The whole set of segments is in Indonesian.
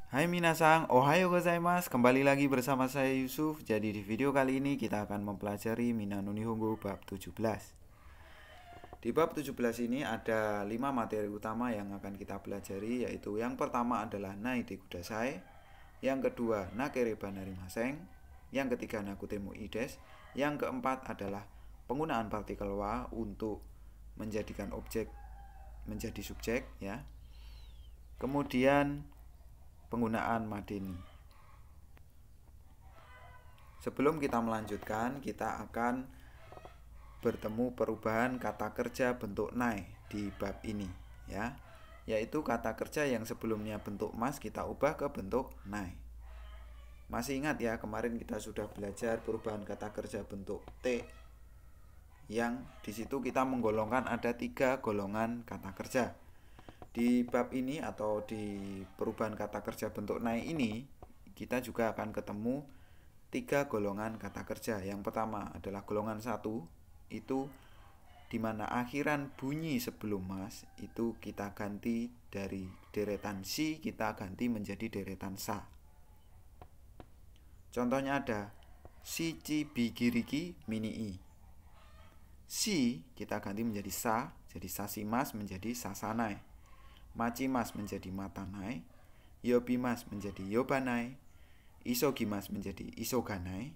Hai minasang, ohayo gozaimasu. Kembali lagi bersama saya Yusuf. Jadi di video kali ini kita akan mempelajari Mina no Nihongo bab 17. Di bab 17 ini ada 5 materi utama yang akan kita pelajari, yaitu yang pertama adalah nai de kudasai, yang kedua nakereba narimaseng, yang ketiga nakutemu ides, yang keempat adalah penggunaan partikel wa untuk menjadikan objek menjadi subjek ya. Kemudian penggunaan madeni. Sebelum kita melanjutkan, kita akan bertemu perubahan kata kerja bentuk nai di bab ini ya. Yaitu kata kerja yang sebelumnya bentuk mas kita ubah ke bentuk nai. Masih ingat ya, kemarin kita sudah belajar perubahan kata kerja bentuk T, yang disitu kita menggolongkan ada 3 golongan kata kerja. Di bab ini atau di perubahan kata kerja bentuk nai ini, kita juga akan ketemu 3 golongan kata kerja. Yang pertama adalah golongan 1, itu dimana akhiran bunyi sebelum mas itu kita ganti dari deretan si, kita ganti menjadi deretan sa. Contohnya ada shichi bigiriki mini i. Si kita ganti menjadi sa, jadi sasimas menjadi sasanai. Machimas menjadi matanai, yobimas menjadi yobanai, isogimas menjadi isoganai,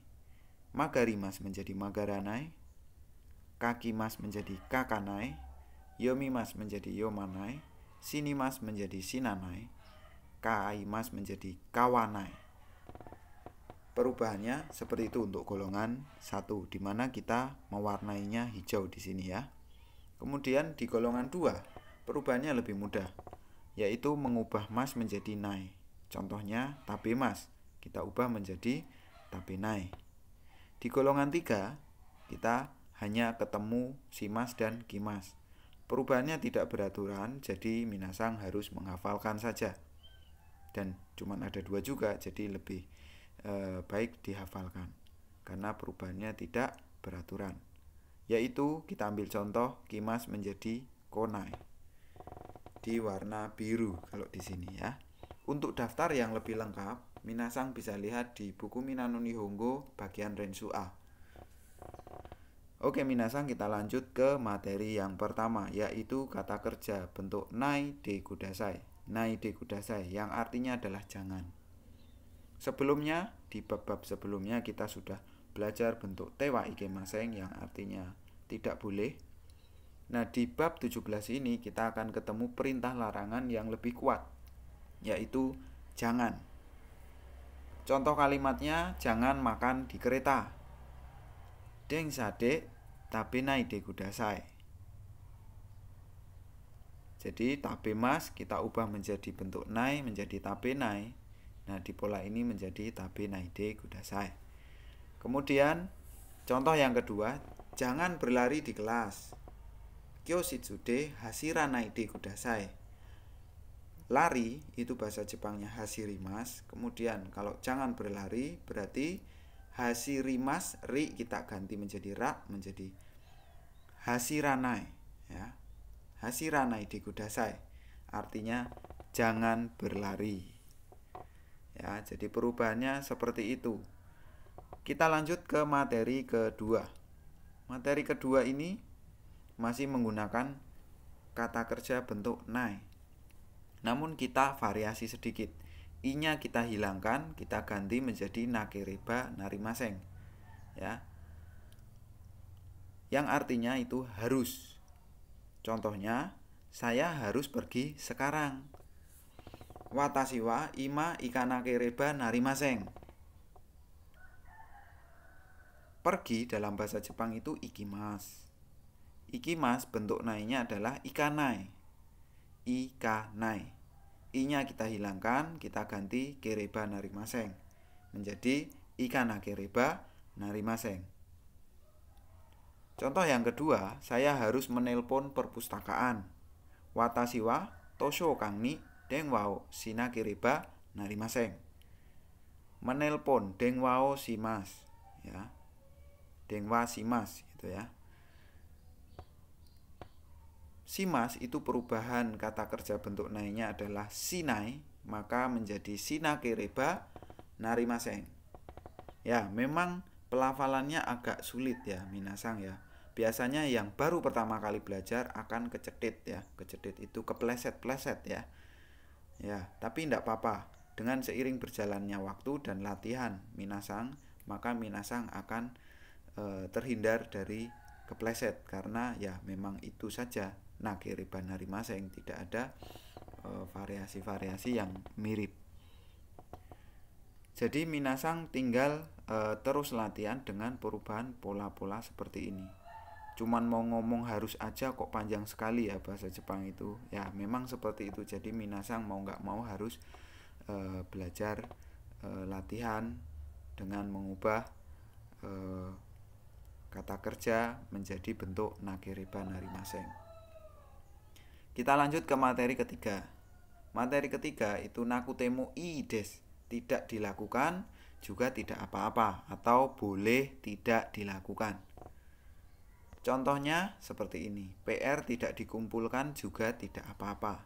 magarimas menjadi magaranai, kakimas menjadi kakanai, yomimas menjadi yomanai, sinimas menjadi sinanai, kaimas menjadi kawanai. Perubahannya seperti itu untuk golongan 1, di mana kita mewarnainya hijau di sini ya. Kemudian di golongan 2, perubahannya lebih mudah, yaitu mengubah mas menjadi nai. Contohnya tabemas, kita ubah menjadi tabenai. Di golongan 3, kita hanya ketemu simas dan kimas. Perubahannya tidak beraturan, jadi minasang harus menghafalkan saja. Dan cuma ada 2 juga, jadi lebih baik dihafalkan karena perubahannya tidak beraturan. Yaitu kita ambil contoh kimas menjadi konai di warna biru kalau di sini ya. Untuk daftar yang lebih lengkap, minasang bisa lihat di buku Mina no Nihongo bagian Rensu A. Oke minasang, kita lanjut ke materi yang pertama, yaitu kata kerja bentuk nai de kudasai. Nai de kudasai yang artinya adalah jangan. Sebelumnya, di bab-bab sebelumnya kita sudah belajar bentuk tewa ikemaseng yang artinya tidak boleh. Nah, di bab 17 ini kita akan ketemu perintah larangan yang lebih kuat, yaitu jangan. Contoh kalimatnya, jangan makan di kereta. Deng sade tabenai de kudasai. Jadi tabemas kita ubah menjadi bentuk nai menjadi tabenai. Nah, di pola ini menjadi tabenai de kudasai. Kemudian contoh yang kedua, jangan berlari di kelas. Kyoshitsu de hasiranai de kudasai. Lari itu bahasa Jepangnya hashirimas. Kemudian kalau jangan berlari berarti hashirimas, ri kita ganti menjadi ra menjadi hasiranai ya. Hasiranai de kudasai artinya jangan berlari. Ya, jadi perubahannya seperti itu. Kita lanjut ke materi kedua. Materi kedua ini masih menggunakan kata kerja bentuk nai. Namun kita variasi sedikit. I-nya kita hilangkan, kita ganti menjadi nakereba narimaseng. Ya. Yang artinya itu harus. Contohnya, saya harus pergi sekarang. Watashi wa ima ikanakereba narimaseng. Pergi dalam bahasa Jepang itu ikimas. Ikimas bentuk nai-nya adalah ikanai. Ikanai. I-nya kita hilangkan, kita ganti kereba narimaseng menjadi ikanakereba narimaseng. Contoh yang kedua, saya harus menelpon perpustakaan. Watashi wa tosho kang ni denwao shinakereba narimaseng. Menelpon denwao shimas ya. Denwa shimas gitu ya. Shimas itu perubahan kata kerja bentuk nai-nya adalah shinai maka menjadi sinakereba narimaseng. Ya, memang pelafalannya agak sulit ya minasang ya. Biasanya yang baru pertama kali belajar akan kecedit ya. Kecedit itu kepleset-pleset ya. Ya, tapi tidak apa-apa. Dengan seiring berjalannya waktu dan latihan minasang, maka minasang akan terhindar dari kepleset, karena ya memang itu saja nakereba narimaseng, tidak ada variasi-variasi yang mirip. Jadi minasang tinggal terus latihan dengan perubahan pola-pola seperti ini. Cuman mau ngomong harus aja kok panjang sekali ya bahasa Jepang itu. Ya memang seperti itu. Jadi minasang mau nggak mau harus belajar latihan dengan mengubah kata kerja menjadi bentuk nakereba narimaseng. Kita lanjut ke materi ketiga. Materi ketiga itu nakutemo ii desu, tidak dilakukan juga tidak apa-apa, atau boleh tidak dilakukan. Contohnya seperti ini, PR tidak dikumpulkan juga tidak apa-apa.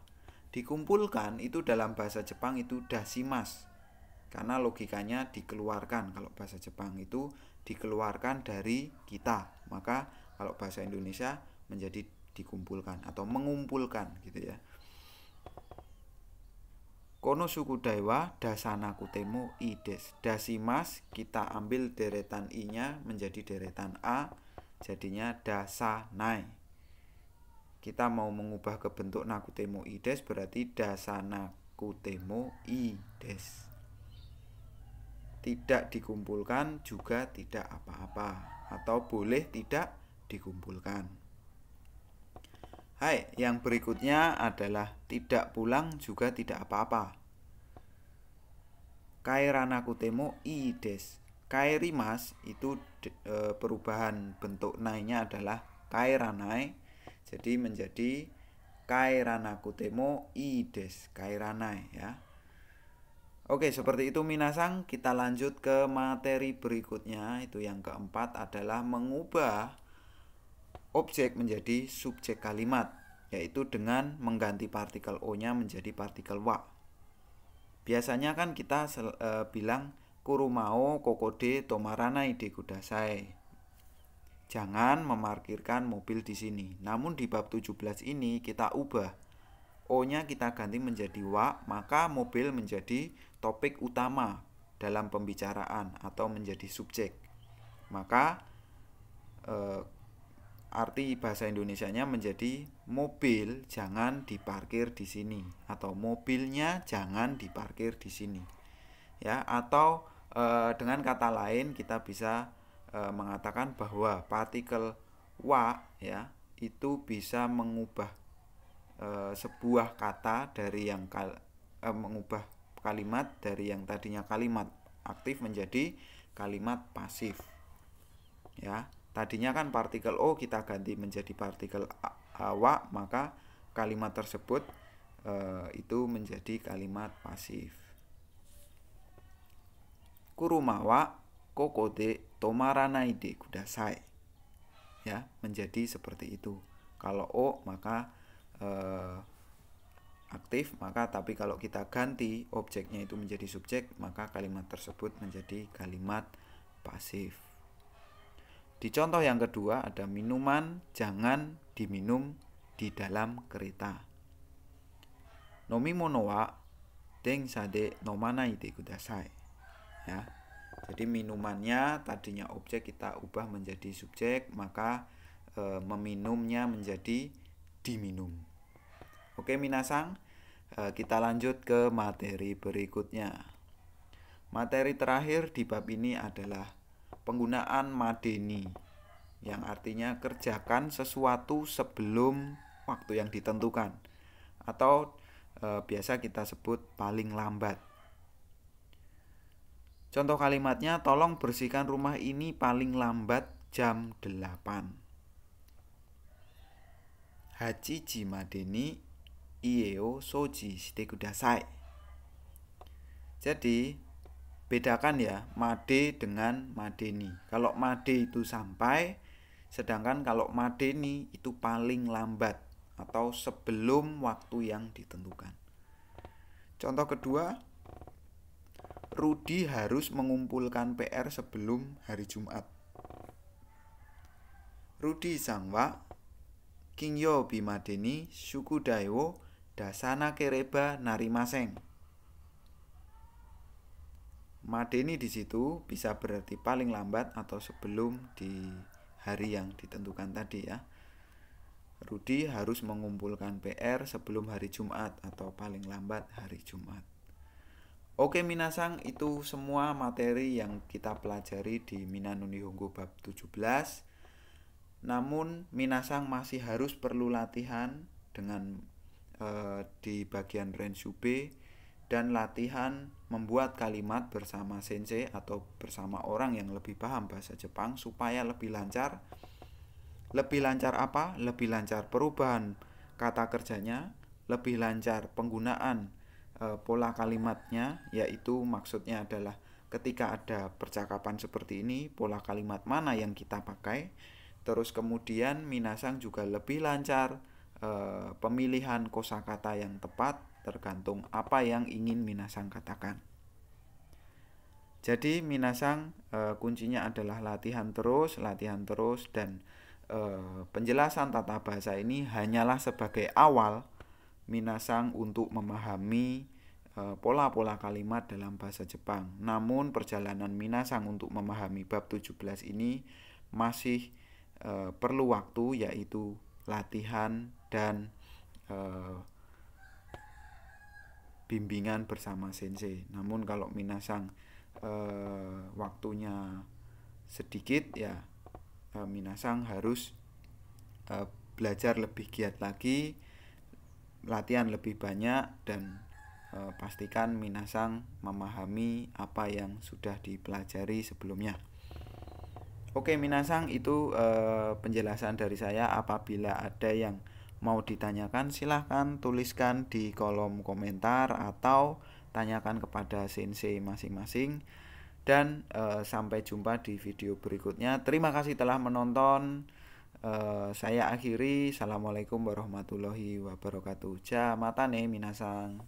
Dikumpulkan itu dalam bahasa Jepang itu dashimasu, karena logikanya dikeluarkan. Kalau bahasa Jepang itu dikeluarkan dari kita, maka kalau bahasa Indonesia menjadi dikumpulkan atau mengumpulkan gitu ya. Konosuku daiwa dasanakutemo i desu. Dashimasu kita ambil deretan i-nya menjadi deretan a, jadinya dasanai. Kita mau mengubah ke bentuk nakutemo i desu, berarti dasanakutemo i desu. Tidak dikumpulkan juga tidak apa-apa, atau boleh tidak dikumpulkan. Hai, yang berikutnya adalah tidak pulang juga tidak apa-apa. Kaeranakutemo ii desu. Kaerimas itu perubahan bentuk nai-nya adalah kaeranai, jadi menjadi kaeranakutemo ii desu, kaeranai ya. Oke, seperti itu minasang. Kita lanjut ke materi berikutnya. Itu yang keempat adalah mengubah objek menjadi subjek kalimat, yaitu dengan mengganti partikel o-nya menjadi partikel wa. Biasanya kan kita bilang kurumao kokode tomaranai de kudasai. Jangan memarkirkan mobil di sini. Namun di bab 17 ini kita ubah. O-nya kita ganti menjadi wa, maka mobil menjadi topik utama dalam pembicaraan atau menjadi subjek. Maka arti bahasa Indonesianya menjadi mobil jangan diparkir di sini, atau mobilnya jangan diparkir di sini. Ya, atau dengan kata lain kita bisa mengatakan bahwa partikel wa ya itu bisa mengubah sebuah kata dari yang mengubah kalimat dari yang tadinya kalimat aktif menjadi kalimat pasif. Ya, tadinya kan partikel o kita ganti menjadi partikel wa, maka kalimat tersebut itu menjadi kalimat pasif. Kurumawa kokode tomaranai de kudasai. Ya, menjadi seperti itu. Kalau o maka aktif, maka tapi kalau kita ganti objeknya itu menjadi subjek, maka kalimat tersebut menjadi kalimat pasif. Di contoh yang kedua ada minuman jangan diminum di dalam kereta. Nomimono wa densha de nomanai de kudasai. Ya. Jadi minumannya tadinya objek kita ubah menjadi subjek, maka meminumnya menjadi diminum. Oke minasang, kita lanjut ke materi berikutnya. Materi terakhir di bab ini adalah penggunaan madeni, yang artinya kerjakan sesuatu sebelum waktu yang ditentukan, atau biasa kita sebut paling lambat. Contoh kalimatnya, tolong bersihkan rumah ini paling lambat jam 8. Hachiji madeni ie o soji shite kudasai. Jadi bedakan ya made dengan madeni. Kalau made itu sampai, sedangkan kalau madeni itu paling lambat atau sebelum waktu yang ditentukan. Contoh kedua, Rudi harus mengumpulkan PR sebelum hari Jumat. Rudi sangwa Kingyo bimadeni Shukudayo dasana kereba narimaseng. Madeni di situ bisa berarti paling lambat atau sebelum di hari yang ditentukan tadi ya. Rudi harus mengumpulkan PR sebelum hari Jumat atau paling lambat hari Jumat. Oke minasang, itu semua materi yang kita pelajari di Minano Nihongo bab 17. Namun minasang masih harus perlu latihan dengan di bagian Rensube dan latihan membuat kalimat bersama sensei atau bersama orang yang lebih paham bahasa Jepang supaya lebih lancar. Lebih lancar apa? Lebih lancar perubahan kata kerjanya, lebih lancar penggunaan pola kalimatnya, yaitu maksudnya adalah ketika ada percakapan seperti ini, pola kalimat mana yang kita pakai. Terus kemudian minasang juga lebih lancar pemilihan kosakata yang tepat tergantung apa yang ingin minasang katakan. Jadi minasang kuncinya adalah latihan terus dan penjelasan tata bahasa ini hanyalah sebagai awal minasang untuk memahami pola-pola kalimat dalam bahasa Jepang. Namun perjalanan minasang untuk memahami bab 17 ini masih perlu waktu, yaitu latihan dan bimbingan bersama sensei. Namun kalau minasang waktunya sedikit ya, minasang harus belajar lebih giat lagi, latihan lebih banyak, dan pastikan minasang memahami apa yang sudah dipelajari sebelumnya. Oke minasang, itu penjelasan dari saya. Apabila ada yang mau ditanyakan silahkan tuliskan di kolom komentar atau tanyakan kepada sensei masing-masing. Dan sampai jumpa di video berikutnya. Terima kasih telah menonton. Saya akhiri. Assalamualaikum warahmatullahi wabarakatuh. Ja matane minasang.